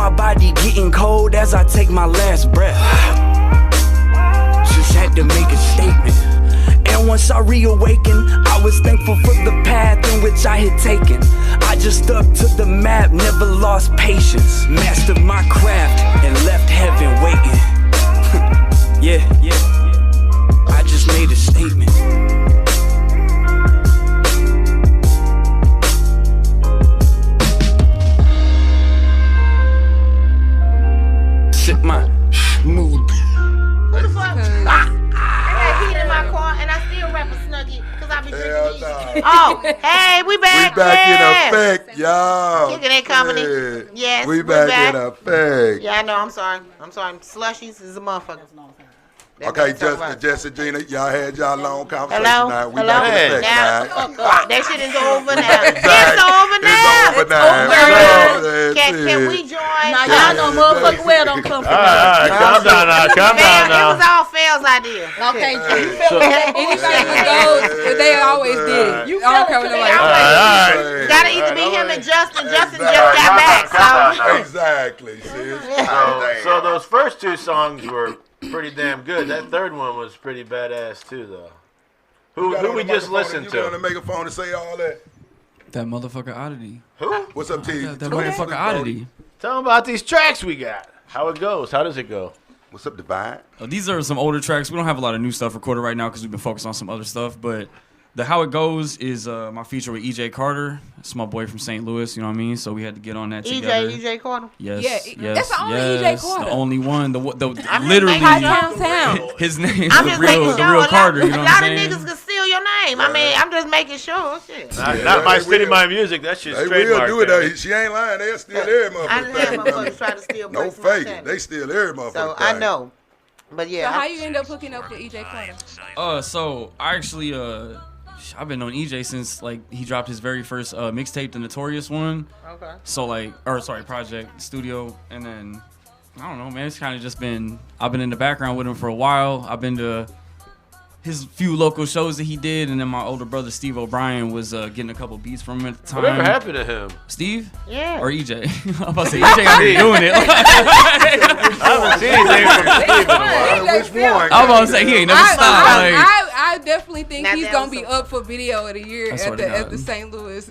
my body getting cold as I take my last breath. Just had to make a statement. And once I reawakened, I was thankful for the path in which I had taken. I just stuck to the map, never lost patience. Mastered my craft and left heaven waiting. Yeah, I just made a statement. Sit my mood. Who the fuck? I got heat in my car and I still rap a Snuggie because I be drinking these. Oh, hey, we back. We back in effect, y'all. Kicking that comedy. Yes, we back in effect. Yeah, I know. I'm sorry. Slushies is a motherfucker. Okay, Jesse, Gina, y'all had y'all long conversation Hello? now. We back in effect now. That shit is over now. It's over now. It's over now. Can we join? Now y'all know motherfucking well don't come from All right, calm down now. It was all Phil's idea. Okay, you feel that? Anything with those, but they always did it. You I don't care what nobody. Gotta either be him and Justin. Justin just got back, so. Exactly, sis. So those first two songs were pretty damn good. That third one was pretty badass too, though. Who we just listened You to? got on the megaphone to say all that? That motherfucker Oddity. Who? What's up, T? That motherfucker Oddity. Tell them about these tracks we got. How it goes. How does it go? What's up, Divine? These are some older tracks. We don't have a lot of new stuff recorded right now because we've been focused on some other stuff. But the How It Goes is my feature with EJ Carter. It's my boy from St. Louis, you know what I mean? So we had to get on that together. EJ Carter? Yes. That's the only EJ Carter. The only one. The I'm literally downtown. his name. I'm the just real, making the sure real Carter. You know a what I'm lot of saying? niggas can steal your name. I mean, I'm just making sure. Shit. Not my city, my music. That shit's They trademarked. will do it, though. She ain't lying. They'll steal every motherfucker. I done had motherfuckers try to steal No breaks from my faking. channel. They steal every motherfucker. So I know. But So yeah. how you end up hooking up with EJ Carter? So I actually I've been on EJ since like he dropped his very first mixtape, the Notorious one. Okay. So project studio, and then I don't know, man. It's kind of just been I've been in the background with him for a while. I've been to his few local shows that he did, and then my older brother Steve O'Brien was getting a couple beats from him at the time. Whatever happened to him? Steve? Yeah. Or EJ? I'm about to say EJ got been doing it. I haven't seen anything from Steve in a while. Which one? I'm about to say he ain't never stopped. I definitely think Now he's that gonna was be some- up for video of the year I swear at to God. the St. Louis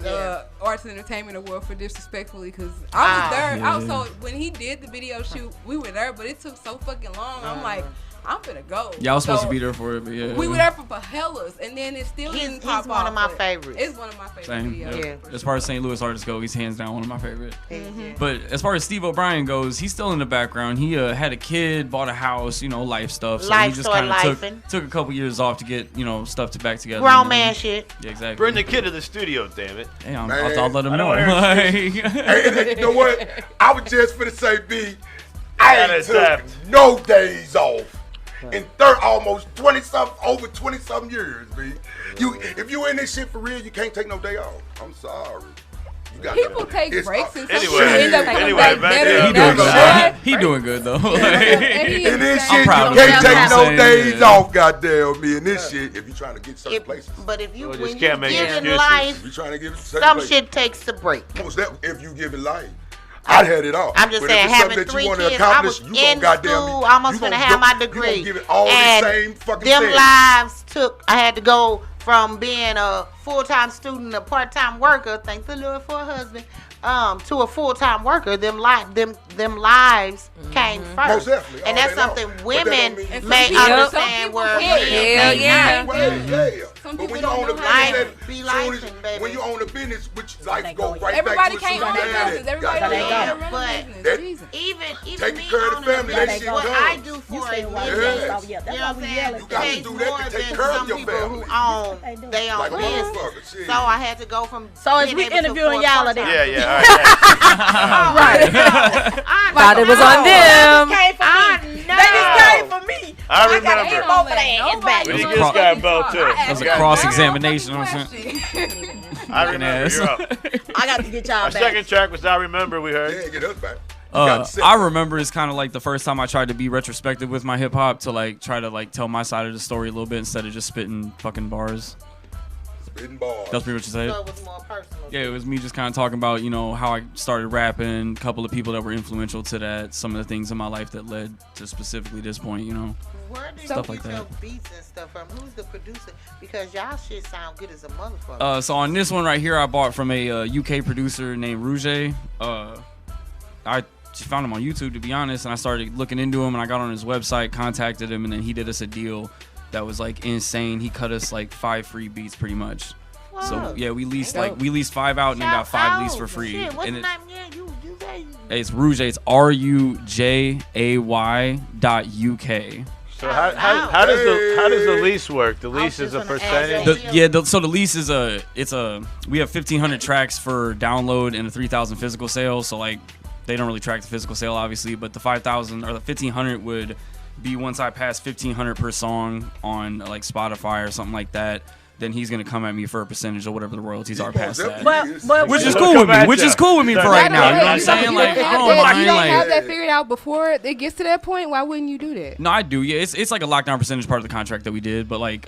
Arts and Entertainment Award for Disrespectfully, because I was there. Yeah. I was so when he did the video shoot, we were there, but it took so fucking long. I'm like, I'm finna go. Yeah, I was supposed So, to be there for it, but yeah. We were there for hellas, and then it still didn't He's pop one off, of my but favorites. It's one of my favorite Same. videos. Yeah. As far as St. Louis artists go, he's hands down one of my favorite. Yeah. But as far as Steve O'Brien goes, he's still in the background. He had a kid, bought a house, life stuff. So Life he just started kind of lifing. took a couple years off to get, stuff back together. Grown man shit. Yeah, exactly. Bring the kid to the studio, damn it. Hey, I'll Man, let him I know. don't Like- Hey, you know what? I was just finna say, B, I Gotta ain't took adapt. no days off. In almost 20-something years, B. If you in this shit for real, you can't take no day off. I'm sorry. You got People take it's- breaks and some Anyway, shit end up coming anyway, back back better there. he than doing ever. good. He doing good though. In this I'm shit, you proud of can't him. take no Saying, days yeah. off, goddamn me. In this shit, if you trying to get certain places. But if you Well, when just you can't make give in excuses. life, You trying to get certain some places. shit takes a break. Most that if you give it life. I had it all. I'm just But saying, if it's something having that you 3 wanna kids, I accomplish, was you gonna in goddamn school, you almost gonna gonna have my you gonna degree. give it all the And same fucking them thing. lives I had to go from being a full-time student, a part-time worker, thank the Lord for a husband, to a full-time worker. Them lives came first. Most definitely, all And that's day long. something But that women don't mean- may Some people- understand some where people men can't. may Yeah. not. Yeah. Some But when people you don't own a know business, how to that be soon as- licensed, baby. when you own a business, which life go right Everybody back to can't run something their like business. that. Everybody Goddamn. can't run But- their business. That- Jesus. Even Taking me care of the owning a family, that business, shit what comes. I do You for a stay white. living, Yes. you know what I'm saying? You got to Takes do that to more take than care of some your people family. who own their Like own a business. motherfucker, shit. So I had to go from. So is being we able to interviewing afford y'all or part-time. them? Yeah, all right. Right. Thought it was on them. I They just came for me. I gotta remember. get both of their ass back. We need to get this guy a belt, too. That was a cross-examination, you know what I'm saying? I remember. ass. You're up. I got to get y'all Our back. second track was I Remember, we heard. Yeah, get us back. You got to sit. I remember it's kind of like the first time I tried to be retrospective with my hip hop to like try to like tell my side of the story a little bit instead of just spitting fucking bars. Spitting bars. That's pretty much what you So said. it was more personal. Yeah, it was me just kind of talking about, how I started rapping, a couple of people that were influential to that, some of the things in my life that led to specifically this point, Where do Stuff you like get your that. beats and stuff from? Who's the producer? Because y'all shit sound good as a motherfucker. So on this one right here, I bought from a UK producer named Rouge. I just found him on YouTube, to be honest, and I started looking into him, and I got on his website, contacted him, and then he did us a deal that was like insane. He cut us like 5 free beats pretty much. So yeah, we leased 5 out and then got 5 leased for free. Shit, what's And the name? Yeah, you say it's Rouge. It's RUJAY.UK. So how does the lease work? The lease is a percentage. So the lease is we have 1,500 tracks for download and a 3,000 physical sale. So like they don't really track the physical sale obviously, but the 5,000 or the 1,500 would be once I pass 1,500 per song on like Spotify or something like that. Then he's gonna come at me for a percentage or whatever the royalties are past that. But Which is cool with me. Which is cool with me for right now. You know what I'm saying? Like I don't mind. You don't have Like that figured out before it gets to that point. Why wouldn't you do that? no, I do. Yeah, it's like a lockdown percentage part of the contract that we did, but like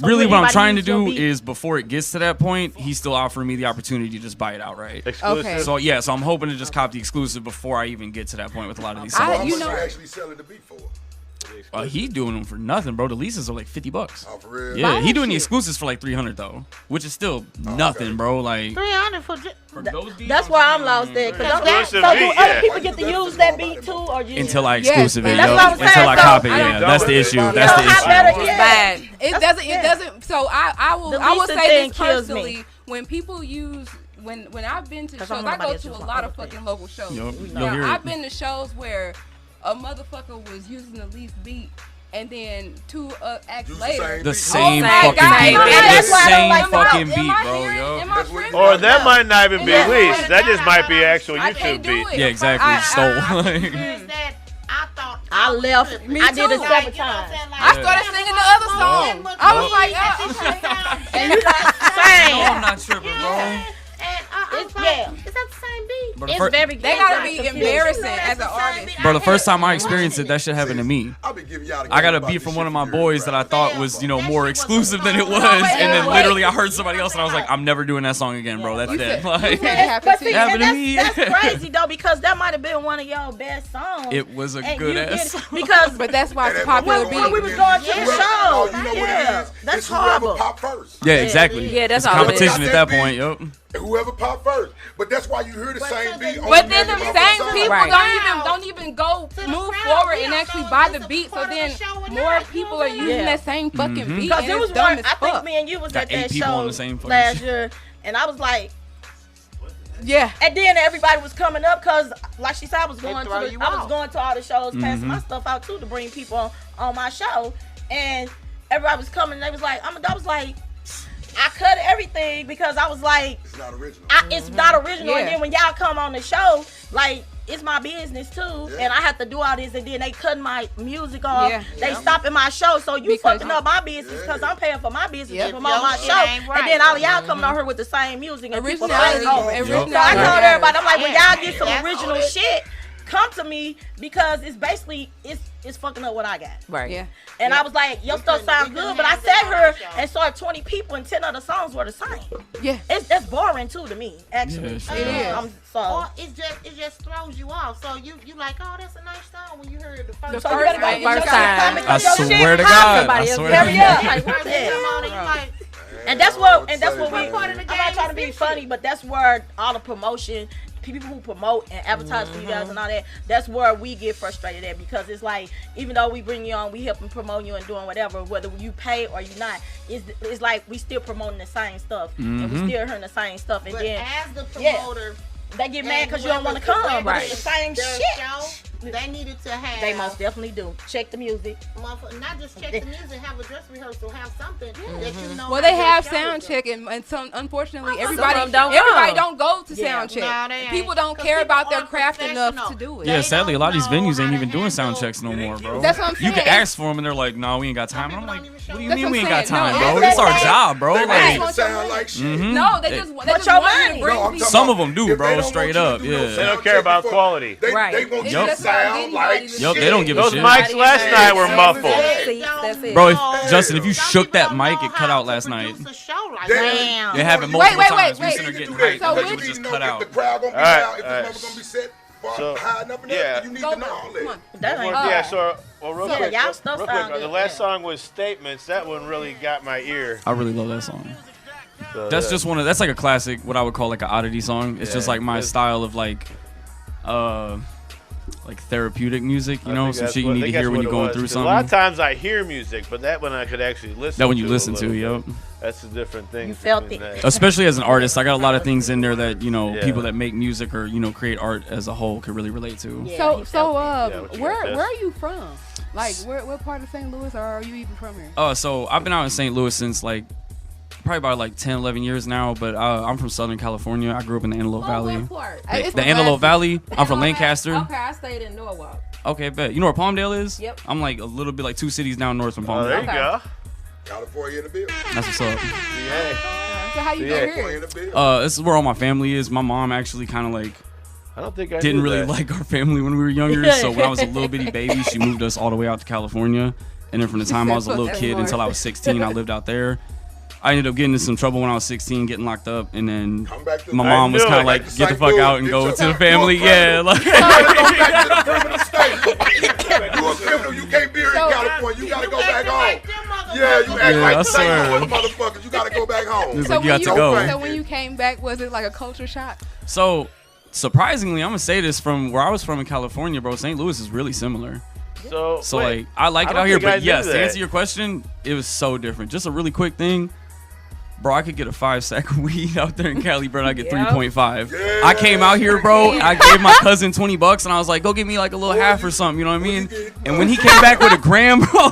really what I'm anybody trying to use your do beat? is before it gets to that point, he's still offering me the opportunity to just buy it outright. Exclusive. Okay. So yeah, so I'm hoping to just cop the exclusive before I even get to that point with a lot of these I- songs. How you much know- you actually selling the beat for? He's doing them for nothing, bro. The leases are like $50. Oh, for real? Yeah, Buy he that doing the shit. exclusives for like $300 though, which is still nothing, okay. bro. Like 300 for those beats, That's why I'm lost there. So Exclusive do beat, other yeah. people get to use that beat too, or just until I Yes, exclusive it, that's yo. what I'm saying, Until I so cop it, I yeah. don't- That's the issue. So That's the how issue. better- It's Yeah. bad. It doesn't. Yeah. It doesn't. So I will. The I will leasing say thing this kills me. personally. When people use. When I've been to 'Cause shows, I'm I nobody go else to a use my lot of other fucking thing. local shows. You'll Now, hear I've it. been to shows where a motherfucker was using the least beat, and then 2 acts Use the later. same The beat. same Oh my fucking God, beat. no, The that's why I don't same like fucking Am beat, I bro, hearing- yo. Am I That's what tripping? Or that might not even be Yeah. leased. That just might be actual I YouTube can't do beat. it. Yeah, exactly. I- Stole. Is that I thought I was left. tripping. Me I did it too. several Like, you know what I'm times. saying? Like, I started singing the other song. I was like, and you Same. I'm not tripping, bro. And I was It's- like, yeah. is that the same beat? Bro, the It's fir- very. They gotta be confusing. embarrassing You know as that's an the same artist. beat. Bro, the I first had time I to experienced it, that shit happened to me. I'll be giving y'all the I got a about beat this from shit one of for my years, boys that I right? thought was, That more shit exclusive than it wasn't was, wait, and then wait. literally I heard somebody else and I was like, I'm never doing that song again, bro. That's dead. Like, said- But see, It happened and to me. that's crazy though, because that might have been one of y'all best songs. it was a And good you ass get song. it because But that's why it's a And that- popular when we beat. was going to the Whoever- show, no, you know what yeah, it is? that's It's whoever horrible. pop first. Yeah, exactly. Yeah, that's It's all it is. competition at that point, yup. Whoever pop first. But that's why you hear the same beat. on But the then name them of the same song. people Right. don't even go To the move crowd, forward we and don't actually know buy if the it's a beat. So part of then the show or more not, you people know are what I mean? using Yeah. that same fucking beat, Because and it it's was dumb one. as I think fuck. me and you was Got at 8 that people on show the same fucking last shit. year, and I was like, Yeah. and then everybody was coming up because, like she said, I was They going throw to you I was off. going to all the shows, Mm-hmm. passing my stuff out too to bring people on my show, and everybody was coming. And they was like, I was like, I cut everything because I was like, It's not original. it's not original. And Yeah. then when y'all come on the show, like, it's my business too, Yeah. and I have to do all this, and then they cutting my music off. Yeah. They stopping my show, so you Because- fucking up my business because I'm paying for my business Yep. to promote my Your show, shit ain't right. and then all of y'all coming on here with the same music and people Originality. fighting over. Originality. So I told matters. everybody, I'm like, when Yeah. y'all get some That's original all it- shit, come to me because it's basically it's fucking up what I got. Right. Yeah. And I was like, your stuff sound good, but I sat here and saw 20 people and 10 of the songs were the same. Yeah. That's boring too to me, actually. Yeah, sure. It is. So Or it just throws you off. So you like, oh, that's a nice song when you heard the first. The you first gotta go time. get your First time. comment I on your swear shit. to How God. somebody I else swear get to it? God. Like, First yeah. thing come on and you like, And that's what we. Part part of the I'm game not trying to be is funny, but that's where all the promotion, people who promote and advertise for you guys and all that, that's where we get frustrated at, because it's like, even though we bring you on, we helping promote you and doing whatever, whether you pay or you not, it's like we still promoting the same stuff and we still hearing the same stuff, and but then as the yeah. promoter, they get mad because you don't want to whoever- come. But Right. it's the same their shit. show, they needed to have. They most definitely do. Check the music. Not just check the music, have a dress rehearsal, have something that you know. Well, how they your have show sound is check, and some, unfortunately, Some everybody of them don't go to Yeah. sound check. No, they ain't. People don't 'Cause care people about their aren't craft enough professional. to do it. Yeah, They sadly, a don't lot of these know venues how ain't to even doing sound handle- checks no more, bro. That's what I'm You can saying. ask for them and they're like, "No, we ain't got time." Some I'm like, people don't even "What do show you up. mean we ain't That's got what I'm time, saying. bro? No, It's our they- job, bro." They Like, make want it sound your like shit. mhm. No, they They- just But want your you money. to bring No, I'm people. talking Some about of them do, if bro, they don't straight want you to up, do no yeah. sound They don't care check about before- quality. They Right. want It's you to just sound like Yup, they don't give a Those shit. mics last night were muffled. See, that's it. Bro, Justin, if you shook that mic, it cut out last night. Damn. It happened Wait, multiple wait, times. We wait. sitting there getting do that. hyped, So and when- it would just know cut if out. the crowd gonna be Alright, loud, if the alright. mother gonna be set So, high enough and yeah. you need Go to know back. all Come that. on. That ain't Yeah, so, well, real Yeah, quick, y'all stuff real sound quick, the good, last yeah. song was Statements. That one really got my ear. I really love that song. So, That's yeah. just that's like a classic, what I would call like an oddity song. It's just Yeah. like my style of like therapeutic music, you I know, think some that's shit you what- I need to think hear that's when what you're it going was, through 'cause a lot of something. times I hear music, but that one I could actually listen to. That when you a listen to, little yup. bit. That's a different thing. You felt between it. that. Especially as an artist, I got a lot of things in there that, you know, Yeah. people that make music or, you know, create art as a whole could really relate to. Yeah, So he so felt Yeah, what you where got, Jess? where are you from? Like what part of St. Louis, or are you even from here? So I've been out in St. Louis since like probably about like 10, 11 years now, but I'm from Southern California. I grew up in the Antelope Valley. What part? The Antelope Valley. I'm from Lancaster. Okay, I stayed in Norwalk. Okay, bet. You know where Palmdale is? Yep. I'm like a little bit like 2 cities down north from Oh, there Palmdale. you Okay. go. California in the bill. That's what's up. Yeah. So how you Yeah. get California here? in the bill. This is where all my family is. My mom actually kind of like I don't think I didn't knew really that. like our family when we were younger. So when I was a little bitty baby, she moved us all the way out to California. And then from the time I was a little kid until I was 16, I lived out there. I ended up getting in some trouble when I was 16, getting locked up, and then Come back to my the- mom was I knew kind it. of like, Like the get the St. fuck Louis, out and get go your- to the you're a family. Yeah, criminal. like You gotta go back to the criminal state. You a criminal. You can't be here in California. You gotta go back home. Yeah, you act Yeah, like I the St. swear. Louis motherfuckers. You gotta go back home. It's like, you got to go. So when you came back, was it like a culture shock? So surprisingly, I'm gonna say this, from where I was from in California, bro. St. Louis is really similar. So, So wait, like, I like I it don't out here, think I but knew yes, to that. answer your question, it was so different. Just a really quick thing. Bro, I could get a 5-sack of weed out there in Cali, bro. And I get 3.5. Yeah. I came out here, bro. I gave my cousin $20, and I was like, "Go get me like a little half or something." You know what I mean? And when he came back with a gram, bro, I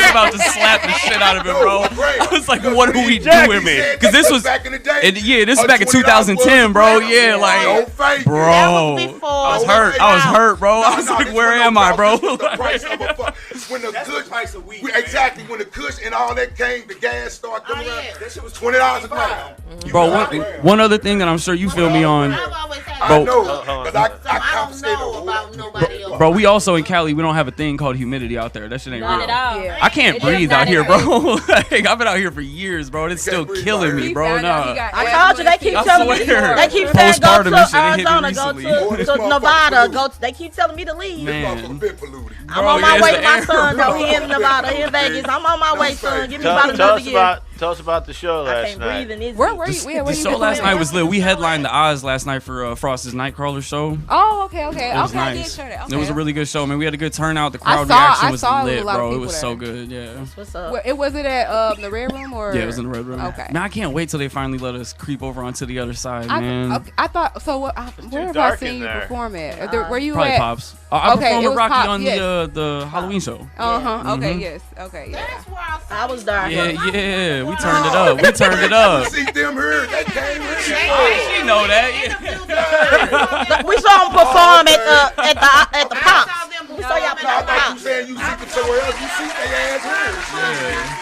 was about to slap the shit out of him, bro. I was like, "What are we doing, man?" Because this was, back in the day. this is back in 2010, bro. Yeah, like, bro, That was before. I was hurt. I was hurt, bro. I was like, "Where am I, bro?" The price of a fuck. When the kush, price of weed, exactly. When the kush and all that came, the gas started coming around. yeah. That shit was $20 a pound. Bro, one other thing that I'm sure you feel me on, I've always had Bro. I know, Hold on. because I I don't confiscated know the about whole- nobody else. bro. We also in Cali, we don't have a thing called humidity out there. That shit ain't Not real. at all. Yeah. I can't It is breathe not out here, at bro. Like, I've been out here for years, bro, and it's You still can't breathe killing out me, here. bro. He found out he Nah. got I told you, they keep I telling me. swear. They keep saying go Postpartum to and shit hit me Arizona, go recently. Boy, this to motherfucker Nevada, polluted. go. They keep telling me to leave. This Man. motherfucker been polluted. I'm Bro, on my yeah, way it's to the my air, son, though. bro. He in Nevada, he in Vegas. I'm on my way, son. Give me about Tell another us year. Tell us about the show I last can't night. breathe in this. Where were you? The show last night was lit. We headlined the Oz last night for Frost's Nightcrawler show. Oh, okay. It was Okay, I did nice. share that. It was a Okay. really good show, man. We had a good turnout. The I crowd saw- reaction I was saw a lit, lot of bro. It people was there. so good, yeah. What's up? Was it at the Red Room or? Yeah, it was in the Red Room. Okay. Man, I can't wait till they finally let us creep over onto the other side, I, man. okay, I thought so. Where have I dark seen in you there. perform at? Were you Probably at? Pops. I Okay, performed it with was Rocky Pop, on yes. the Halloween show. Uh huh. Okay. Mhm. Yes. Okay. Yeah. That's where I saw I was dark. Yeah, yeah. We turned it up. We turned it up. See them here, they came here. She know that. We saw him perform at the Pops. We saw y'all I thought you perform. saying you see them somewhere else. You see their ass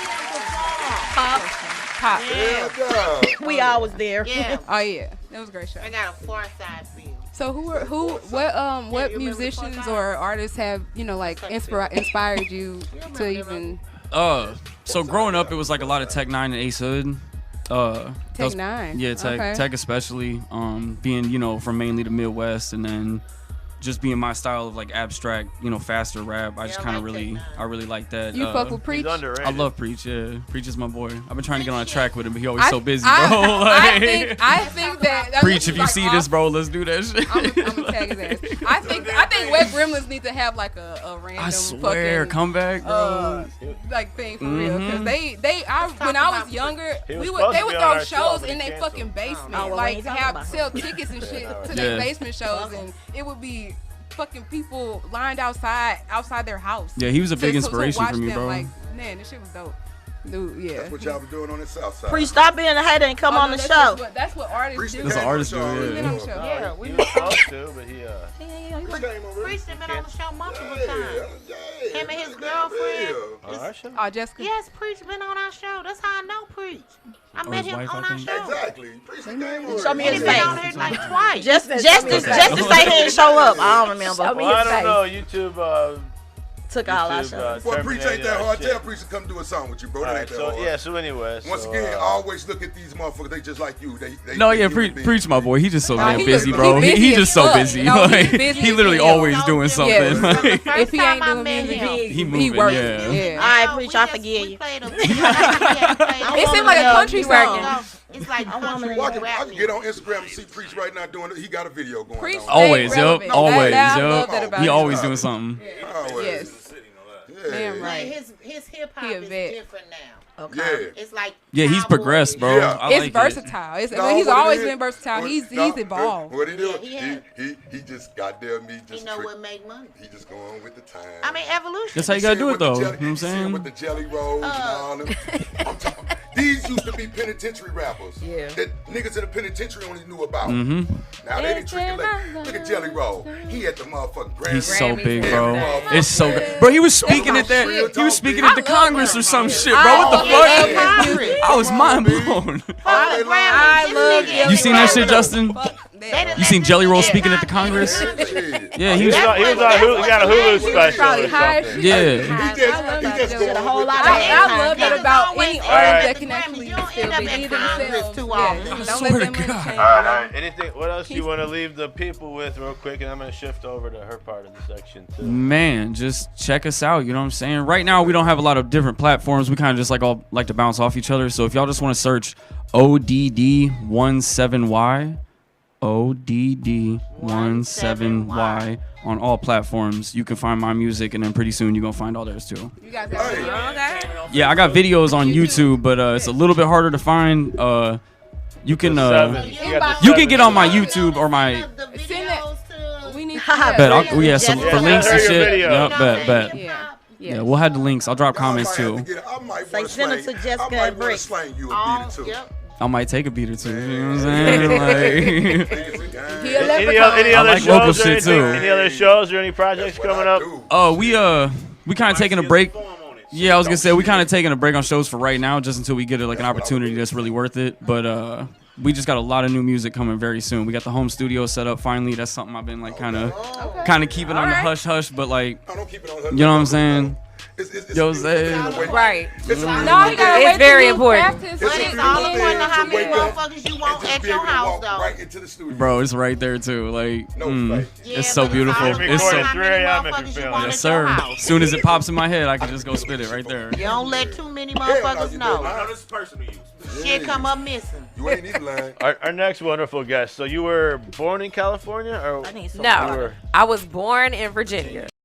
Pop. here. Yeah. We always there. Yeah, Oh yeah. That was a great show. I got a far side view. So what remember the musicians first or artists have like inspired you to even So growing up, it was like a lot of Tech 9 and Ace Hood. That Tech was- 9? Yeah, Tech, Okay. Tech especially. Being from mainly the Midwest, and then just being my style of like abstract, faster rap. I just Yeah, I kind of like really, Tech 9. I really like that. You fuck with He's Preach? underrated. I love Preach. Yeah, Preach is my boy. I've been trying to get on a track with him, but he always I- so busy, I- bro. I think that Preach, if you see this, bro, let's do that shit. I'm gonna tag his ass. I think Wet Gremlins need to have like a random I swear, fucking come back, bro. like thing for real, because Mhm. when I was younger, He was they supposed to would be on throw our show, shows but in he their canceled. fucking basement, Oh, well, we like ain't talking about sell tickets and shit to Yeah. their basement shows, and it would be fucking people lined outside their house. Yeah, he was a big to inspiration watch for me, them. bro. Like, man, this shit was dope. Dude, yeah. That's what y'all was doing on the south side. Preach, stop being a hater and come on the show. That's what artists Preach do. the That's what game artists on the do, show. Been on the show. Yeah, He was supposed to, but he Preach game on Preach been on the show multiple Yeah, times. yeah. Him and his girlfriend. on our show. Oh, Jessica. Yes, Preach been on our show. That's how I know Preach. I met his him wife, on I our think. show. Exactly. Preach the game on Show me And his he been face. on here like twice. Just to say he didn't show up. I don't remember. Well, I don't know. YouTube. Took all our YouTube, shows. Well, Preach ain't that hard. shit. Tell Preach to come do a song with you, bro. That Alright, ain't that so hard. yeah. So anyway. Once so, again, always look at these motherfuckers. They just like you. They No, yeah, human beings. Preach, my boy. He just so No, damn he busy, just- bro. he busy He as just so fuck. busy. No, Like, he busy he as literally hell. always doing something. Yes. Like, First If he time ain't I doing met music, him. he moving, working. yeah. Yeah. All right, No, Preach, we I just- forgive we you. played a- It seemed like a country You working. song. It's like I want country to- Well, I rap can get on Instagram and see Preach right now doing it. He got a video going Preach on. Always, stay yup. relevant. Always, I yup. love that about He him. always doing something. Always. Yes. Yeah. Damn Like right. his hip hop He a is vet. different now. Yeah. It's like Yeah, he's cowboy. progressed, bro. Yeah. I It's like it. versatile. It's, No, he's what it always is- been versatile. what- He's no, evolved. What he do? Yeah, He just goddamn me. He Just know trick- what make money. He just going with the time. I mean, evolution. That's how you gotta do it, though. You know what I'm With saying? the jelly rolls and all them. I'm talking. These used to be penitentiary rappers. Yeah. That niggas in the penitentiary only knew about. Mm-hmm. Now they didn't trick it like. Look at Jelly Roll. He had the motherfucking Grammy. He's so Grammys big, and bro. everything. It's so good. Bro, he was speaking at that. He was speaking at the Congress or some shit, bro. What the fuck? I was mind blown. I love You seen that shit, Justin? That. You seen Jelly Roll speaking at the Congress? Shit. Yeah, He he was. was on, he got a Hulu special Probably or high. something. Yeah. He just Jelly. going a whole with lot the of time. I love that about any artist that can Grammys. actually You don't still end up be at themselves. Congress too Yeah. often. Don't swear let to them money God. change All your right. Anything? What else do you want to leave the people with, real quick? And I'm gonna shift over to her part of the section too. Man, just check us out. You know what I'm saying? Right now, we don't have a lot of different platforms. We kind of just all like to bounce off each other. So if y'all just want to search ODD17Y, ODD17Y on all platforms, you can find my music, and then pretty soon you're gonna find all theirs too. You guys got Hey. Yeah, I got videos on YouTube, but it's a little bit harder to find. You can you can get on my YouTube or my. The Send it. videos to We need Bet yeah, some for links and Send her your shit. video. Yep, bet. Yeah. Yeah, we'll have the links. I'll drop comments I might have too. to get- I might Say wanna send it slang- to Jessica I might and want to Brick. slang you a beat or two. Yep. I might take a beat or two. You know what I'm saying? Like, He a Any leprechaun. other like local shows or shit, anything? too. Any other shows or any projects That's what coming I up? do. we kind of taking a break. Yeah, I was gonna say we kind of taking a break on shows for right now, just until we get an opportunity that's really worth it. But we just got a lot of new music coming very soon. We got the home studio set up finally. That's something I've been kind of keeping on the hush hush, but like, I don't keep it on her. you know what I'm saying? It's Yo, a beautiful Zay. thing to wake- Right. It's a No, beautiful he thing. gotta It's wait till very you important. craft his It's But a it's shit. all beautiful according to thing how to many wake up motherfuckers you and want just at be your able to house, walk though. right into the studio. Bro, it's right there too. Like, No fake. Yeah, it's so but beautiful. all It's according It's to so. how 3 many a.m. if you're motherfuckers you feeling want it. Yes, at your sir. house. As soon as it pops in my head, I can just go spit it right there. You don't let too many Hell no, motherfuckers you know. better not. This is personal use. Shit come up missing. You ain't even lying. Our next wonderful guest. So you were born in California, or I need some you No, were- I was born in Virginia.